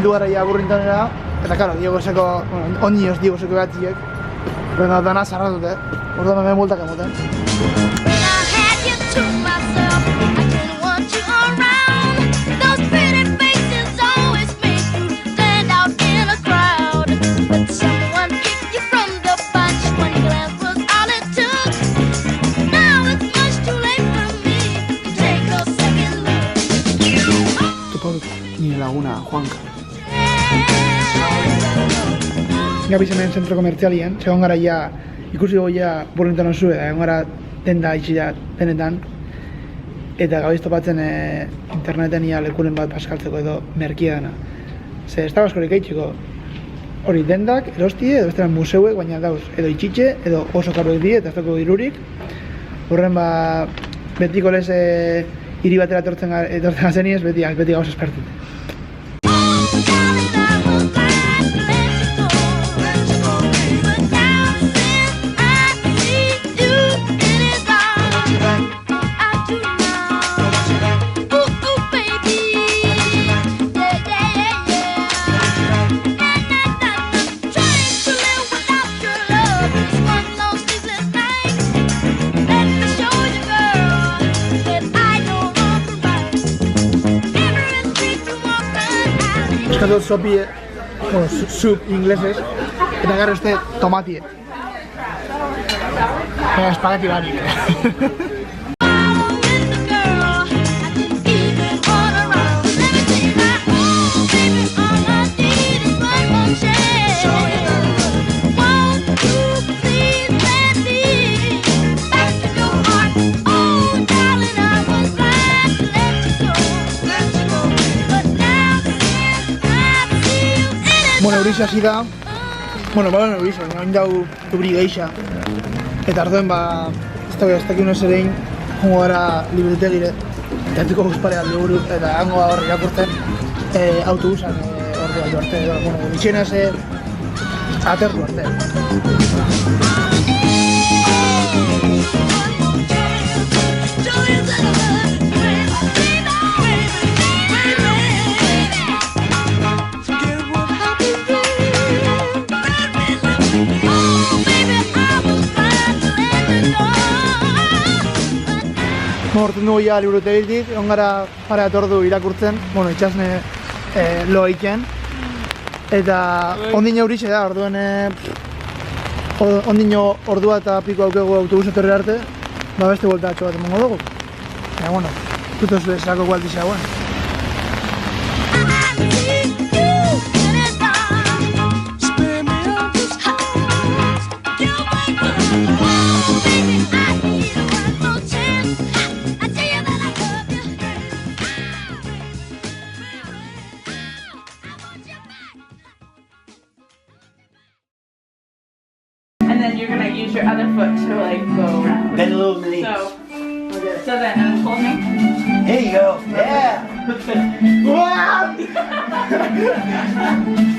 hildu gara ja Burlingtonera, eta karo, Diegoseko, ondinoz Diegoseko batziek, baina dana zarra dute, orduan hemen multak emoten. Nire laguna, Juanka. Gabiz hemen zentro komertzialien, segon gara ja, ikusi goia Burlington osu, egon gara denda itxila denetan. Eta gabiz topatzen interneten ia lekuren bat paskaltzeko edo merkia dena. Ze ez da askorik eitxiko, hori dendak, erostie, edo bestean museuek, baina dauz, edo itxitxe, edo oso karuek di, eta ez dago dirurik. Horren betiko lez hiri batera etortzen gazeniez, beti gauz espertut. Eskatu sopi, soup inglesez, eta gero este tomatie. Espageti barik. Bueno, eurixa hasi da, bala eurixa, baina hain dau euri geixa. Eta arduen ez dakik unez erein, hongo gara libretegire, eta entzuko guzpare alde buru, eta hango horri irakurtzen autobusan horri aldo arte, bueno, itxenez atertu arte. Horten dugu ja liburutegitik, egon gara pare bat ordu irakurtzen, itxasne lo eiken. Eta ondino eurixe da, orduen ondino ordua eta piko aukegu autobus etorri arte, beste bueltatxo bat emongo dugu. Eta, tuto zuezako gualtizia hauen. And then you're gonna use your other foot to go around. Bend a little knees. So then I'm holding. Here you go. Yeah.